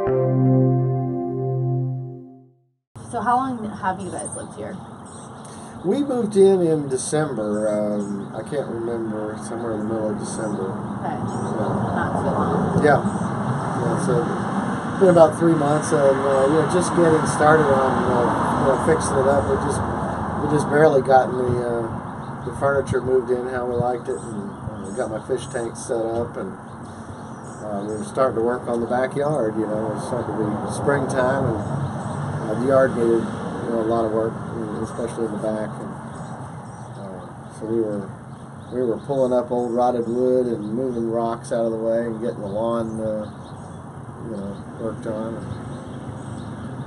So how long have you guys lived here? We moved in December. I can't remember, somewhere in the middle of December. Okay. Not too long. Yeah. So it's been about 3 months, and just getting started on fixing it up. We just barely gotten the furniture moved in how we liked it, and got my fish tank set up, and we were starting to work on the backyard. It was starting to be springtime, and the yard needed a lot of work, especially in the back. And, so we were pulling up old rotted wood and moving rocks out of the way and getting the lawn worked on.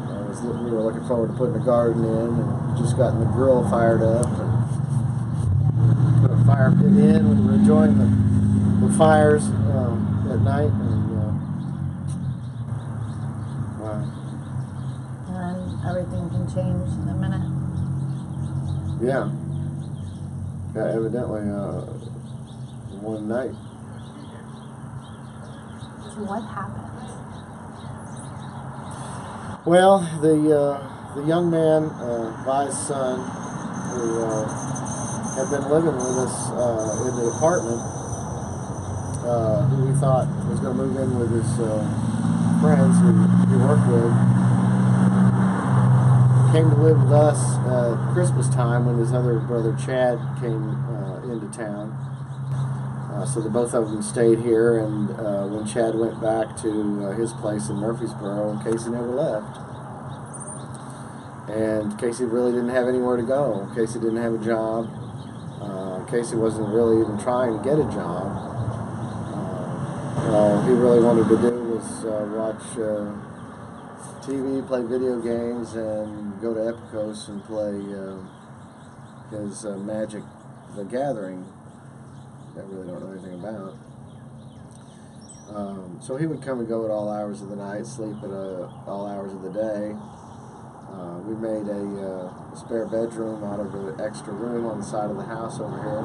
And we were looking forward to putting the garden in, and just gotten the grill fired up and put a fire pit in. We were enjoying the fires at night, and and everything can change in a minute. Yeah, evidently one night. So what happened? Well, the young man, Vi's son, who had been living with us in the apartment, who we thought was going to move in with his friends who he worked with, came to live with us at Christmas time when his other brother Chad came into town. So the both of them stayed here, and when Chad went back to his place in Murfreesboro, Casey never left. And Casey really didn't have anywhere to go. Casey didn't have a job. Casey wasn't really even trying to get a job. All he really wanted to do was watch TV, play video games, and go to Epicos and play his Magic the Gathering. I really don't know anything about. So he would come and go at all hours of the night, sleep at all hours of the day. We made a spare bedroom out of an extra room on the side of the house over here,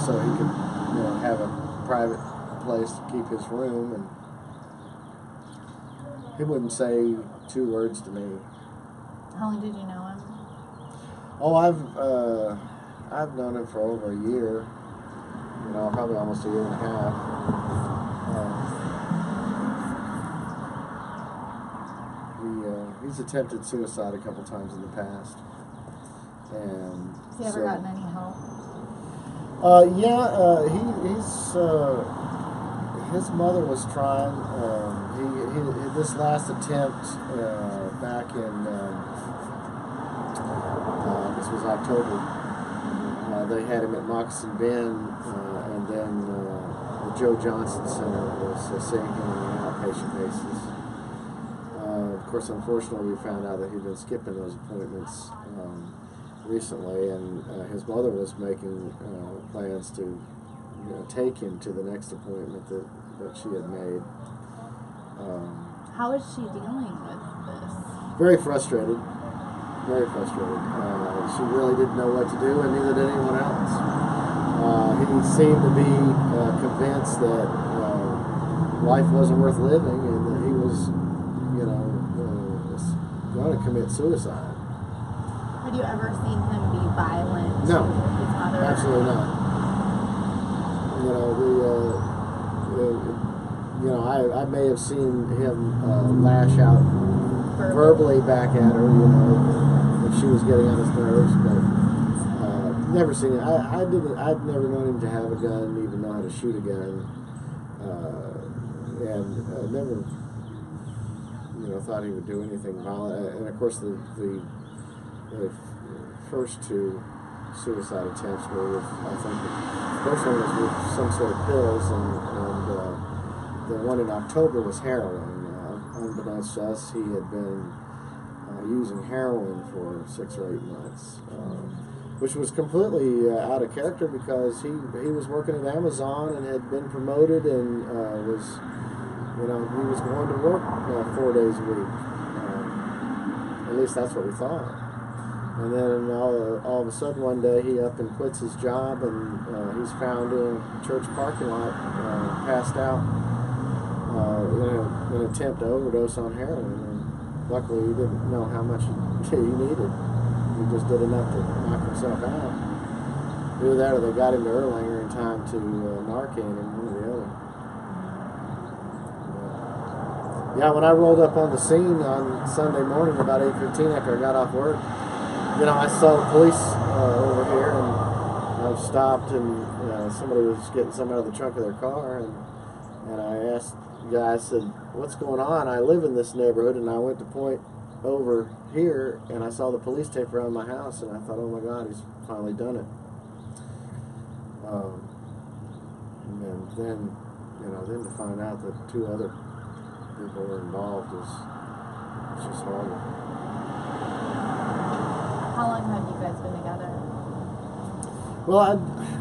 so he could, have a private place to keep his room. And he wouldn't say 2 words to me. How long did you know him? Oh, I've known him for over a year. Probably almost a year and a half. He's attempted suicide a couple times in the past. And has he ever gotten any help? His mother was trying. He this last attempt back in this was October. They had him at Moccasin Bend, and then the Joe Johnson Center was seeing him on an outpatient basis. Of course, unfortunately, we found out that he'd been skipping those appointments recently, and his mother was making plans to take him to the next appointment that she had made. How is she dealing with this? Very frustrated. Very frustrated. She really didn't know what to do, and neither did anyone else. He seemed to be convinced that life wasn't worth living, and that he was, going to commit suicide. Had you ever seen him be violent? No, to his mother? Absolutely not. I may have seen him lash out verbally back at her, if she was getting on his nerves, but never seen it. I'd never known him to have a gun, even know how to shoot a gun, and never, thought he would do anything violent. And of course, the first 2 suicide attempts were with, I think, the first one was with some sort of pills, and the one in October was heroin. Unbeknownst to us, he had been using heroin for 6 or 8 months, which was completely out of character, because he was working at Amazon and had been promoted, and was, he was going to work 4 days a week. At least that's what we thought. And then all of a sudden one day he up and quits his job, and he's found in a church parking lot, passed out. an attempt to overdose on heroin, and luckily he didn't know how much he needed. He just did enough to knock himself out. Either that or they got him to Erlanger in time to Narcan him, one or the other. Yeah, when I rolled up on the scene on Sunday morning about 8:15 after I got off work, you know, I saw the police over here, and I stopped, and somebody was getting something out of the trunk of their car, and I asked the guy, I said, "What's going on? I live in this neighborhood," and I went to point over here, and I saw the police tape around my house, and I thought, oh my God, he's finally done it. And then, then to find out that 2 other people were involved is just horrible. How long have you guys been together? Well,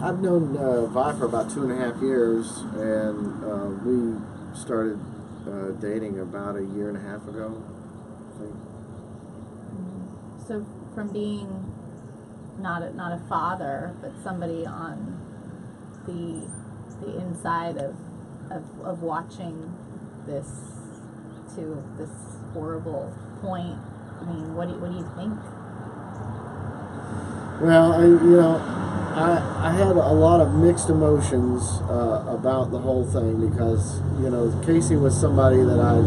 I've known Vi for about 2.5 years, and we started dating about 1.5 years ago, I think. So from being not a father, but somebody on the inside of watching this to this horrible point, I mean, what do you think? Well, I had a lot of mixed emotions about the whole thing because, Casey was somebody that I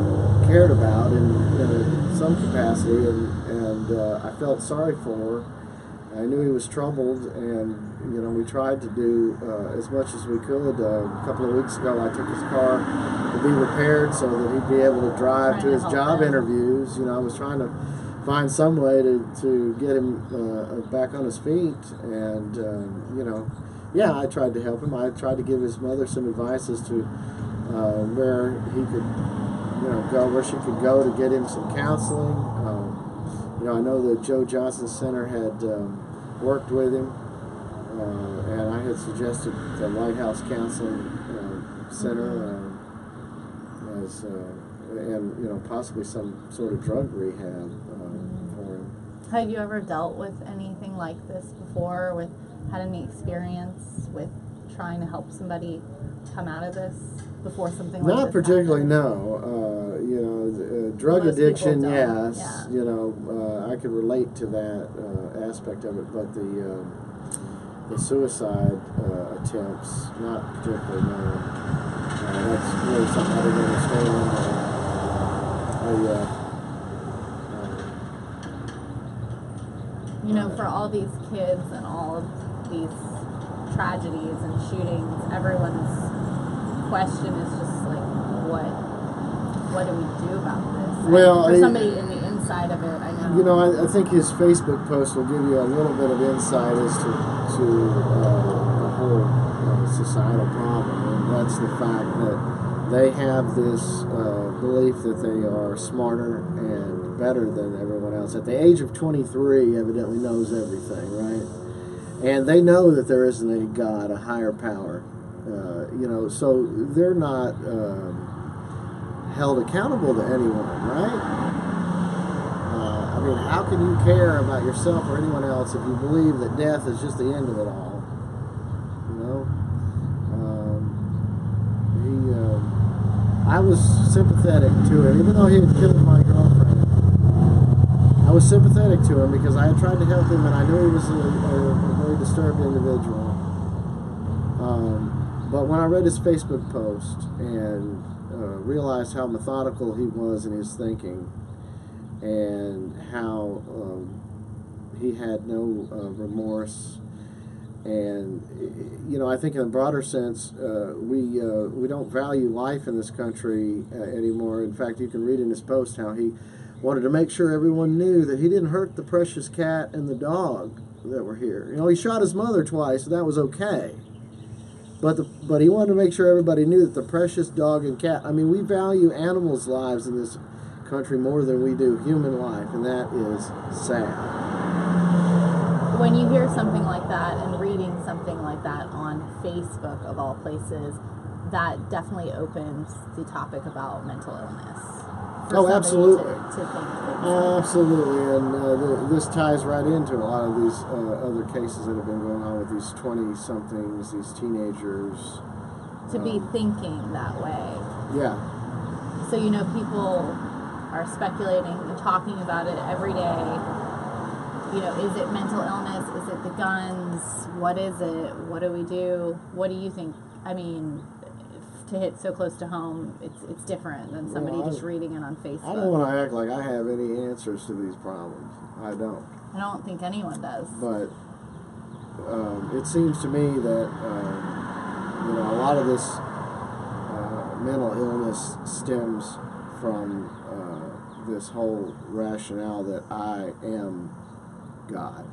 cared about in some capacity, and I felt sorry for her. I knew he was troubled, and, we tried to do as much as we could. A couple of weeks ago, I took his car to be repaired so that he'd be able to drive to his job interviews. I was trying to find some way to get him back on his feet, and I tried to help him. I tried to give his mother some advice as to where he could go, where she could go to get him some counseling. I know the Joe Johnson Center had worked with him, and I had suggested the Lighthouse Counseling Center and possibly some sort of drug rehab for him. Have you ever dealt with anything like this before? Had any experience with trying to help somebody come out of this before something like this? Not particularly, no. Drug Most addiction, people don't, yes. yeah. I could relate to that aspect of it, but the suicide attempts, not particularly, no. That's really something I didn't understand. For all these kids and all of these tragedies and shootings, everyone's question is just like, what do we do about this? Well, for somebody in the inside of it, I know. I think his Facebook post will give you a little bit of insight as to the whole societal problem, and that's the fact that they have this belief that they are smarter and better than everyone else. At the age of 23, evidently knows everything, right? And they know that there isn't a God, a higher power. So they're not held accountable to anyone, right? How can you care about yourself or anyone else if you believe that death is just the end of it all? I was sympathetic to him, even though he had killed my girlfriend. I was sympathetic to him because I had tried to help him, and I knew he was a very disturbed individual. But when I read his Facebook post and realized how methodical he was in his thinking, and how he had no remorse, and I think in a broader sense, we don't value life in this country anymore. In fact, you can read in his post how he wanted to make sure everyone knew that he didn't hurt the precious cat and the dog that were here. He shot his mother twice, and that was okay. But he wanted to make sure everybody knew that the precious dog and cat. We value animals' lives in this country more than we do human life, and that is sad. When you hear something like that and reading something like that on Facebook, of all places, that definitely opens the topic about mental illness. Oh, absolutely. To think absolutely, and this ties right into a lot of these other cases that have been going on with these 20-somethings, these teenagers. To be thinking that way. Yeah. So, people are speculating and talking about it every day. Is it mental illness? Is it the guns? What is it? What do we do? What do you think? I mean, to hit so close to home, it's different than somebody just reading it on Facebook. I don't want to act like I have any answers to these problems. I don't. I don't think anyone does. But it seems to me that a lot of this mental illness stems from this whole rationale that I am God,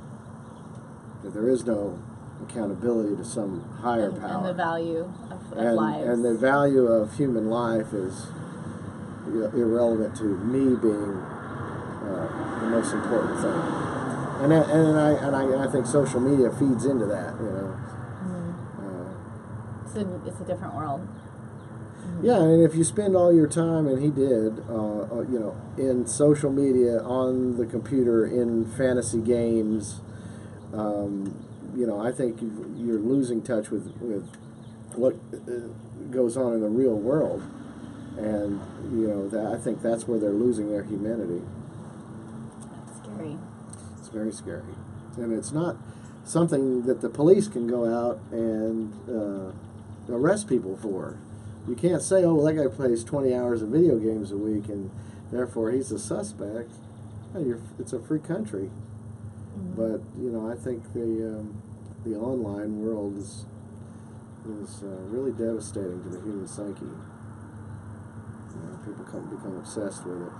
that there is no accountability to some higher power, and the value of lives, and the value of human life is irrelevant to me being the most important thing. And I think social media feeds into that. It's a different world. Yeah, and if you spend all your time, and he did, in social media, on the computer, in fantasy games, I think you're losing touch with what goes on in the real world, and I think that's where they're losing their humanity. That's scary. It's very scary, and it's not something that the police can go out and arrest people for. You can't say, oh, well, that guy plays 20 hours of video games a week, and therefore he's a suspect. It's a free country. Mm-hmm. But I think the online world is really devastating to the human psyche. People become obsessed with it.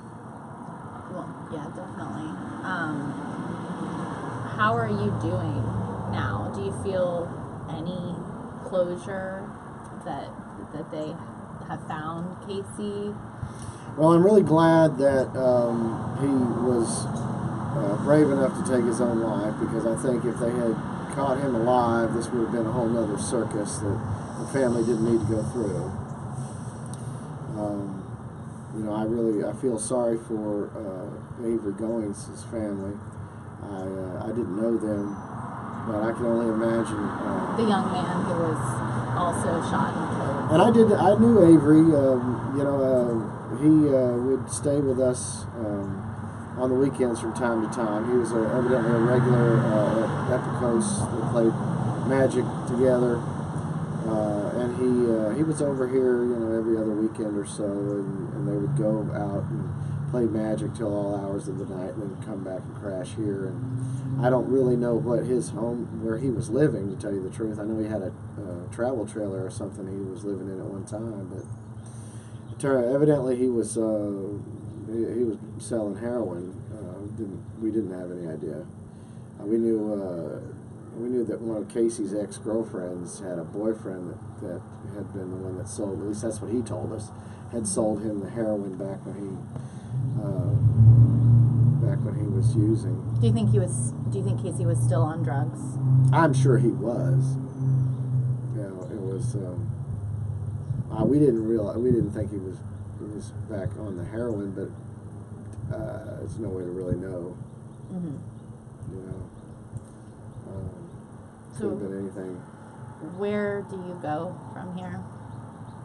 Well, yeah, definitely. How are you doing now? Do you feel any closure that they have found Casey? Well, I'm really glad that he was brave enough to take his own life, because I think if they had caught him alive, this would have been a whole other circus that the family didn't need to go through. I feel sorry for Avery Gaines' family. I didn't know them, but I can only imagine the young man who was also shot and killed. And I knew Avery. He would stay with us on the weekends from time to time. He was evidently a regular at Epicos. They played Magic together, and he was over here, every other weekend or so, and they would go out and play Magic till all hours of the night, and then come back and crash here. And I don't really know what his home, where he was living, to tell you the truth. I know he had a travel trailer or something he was living in at one time, but evidently he was selling heroin. We didn't have any idea. We knew that one of Casey's ex-girlfriends had a boyfriend that had been the one that sold, at least that's what he told us, had sold him the heroin back when he was using. Do you think Casey was still on drugs? I'm sure he was. It was. We didn't think he was back on the heroin, but there's no way to really know. Mm-hmm. Could have been anything. Where do you go from here?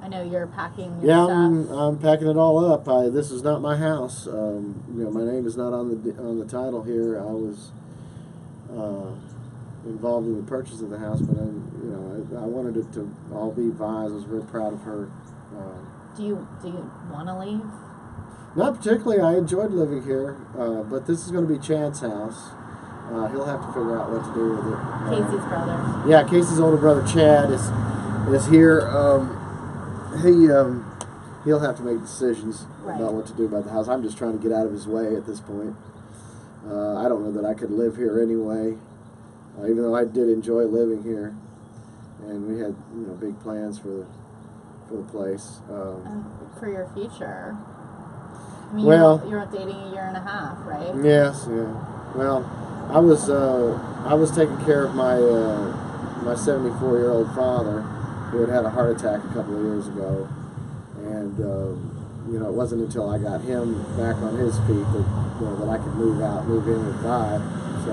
I know you're packing your stuff. I'm packing it all up. This is not my house. My name is not on the title here. I was involved in the purchase of the house, but I wanted it to all be Vi's. I was very proud of her. Do you want to leave? Not particularly. I enjoyed living here, but this is going to be Chad's house. He'll have to figure out what to do with it. Casey's brother. Yeah, Casey's older brother Chad is here. He'll have to make decisions about what to do about the house. I'm just trying to get out of his way at this point. I don't know that I could live here anyway, even though I did enjoy living here, and we had big plans for the place. For your future. I mean, you're dating a year and a half, right? Yes, yeah. Well, I was taking care of my 74-year-old father, who had a heart attack a couple of years ago, and it wasn't until I got him back on his feet that I could move in with Vi. So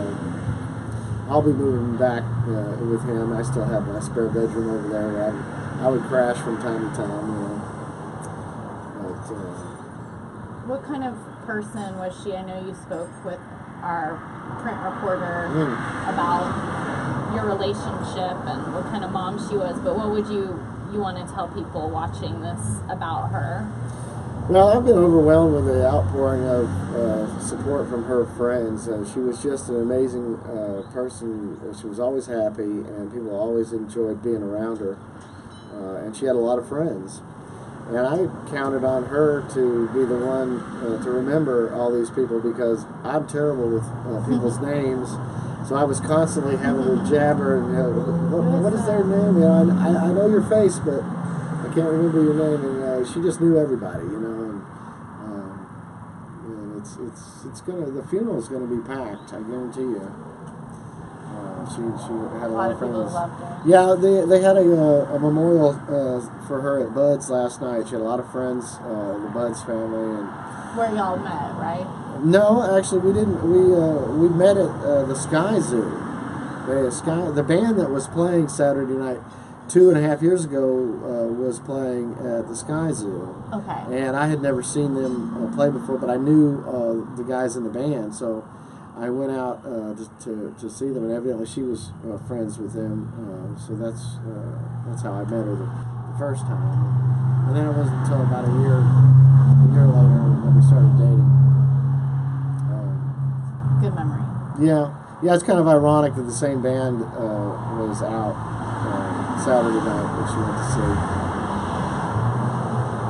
I'll be moving back with him. I still have my spare bedroom over there where I would crash from time to time. What kind of person was she? I know you spoke with our print reporter about your relationship and what kind of mom she was, but what would you want to tell people watching this about her? Well, I've been overwhelmed with the outpouring of support from her friends. She was just an amazing person. She was always happy, and people always enjoyed being around her. And she had a lot of friends. And I counted on her to be the one to remember all these people, because I'm terrible with people's names. So I was constantly having to jabber and what is their name? You know, I know your face, but I can't remember your name. And she just knew everybody, you know. And it's gonna, the funeral's gonna be packed, I guarantee you. She had a lot of friends. People loved her. Yeah, they had a memorial for her at Bud's last night. She had a lot of friends, the Bud's family, and Where y'all met, right? no, actually we didn't. We met at the Sky Zoo. The band that was playing Saturday night 2.5 years ago was playing at the Sky Zoo. Okay. And I had never seen them play before, but I knew the guys in the band, so I went out to see them, and evidently she was friends with them. So that's how I met her the first time. And then it wasn't until about a year later that we started dating. Good memory. Yeah, it's kind of ironic that the same band was out Saturday night that she went to see.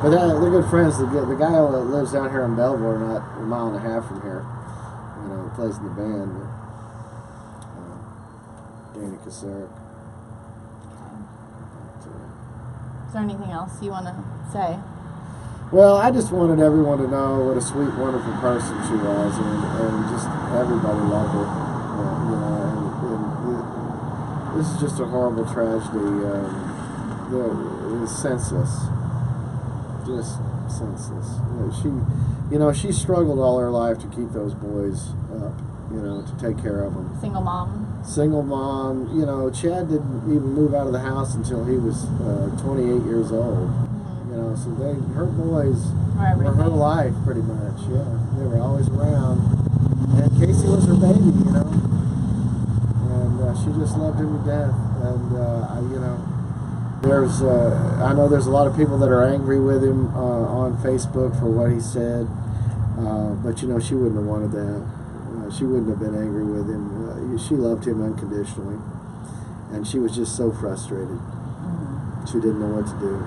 But they're good friends. The guy who lives down here in Belleville, not a mile and a half from here, you know, plays in the band. Danny Kasarek. Is there anything else you want to say? Well, I just wanted everyone to know what a sweet, wonderful person she was, and just everybody loved her. You know, and this is just a horrible tragedy. It was senseless, just senseless. She struggled all her life to keep those boys up. You know, to take care of them. Single mom. Single mom. You know, Chad didn't even move out of the house until he was 28 years old. You know, so her boys were her life pretty much. Yeah, they were always around. And Casey was her baby, you know, and she just loved him to death. And you know, I know there's a lot of people that are angry with him on Facebook for what he said, but you know, she wouldn't have wanted that. She wouldn't have been angry with him. She loved him unconditionally, and she was just so frustrated. She didn't know what to do.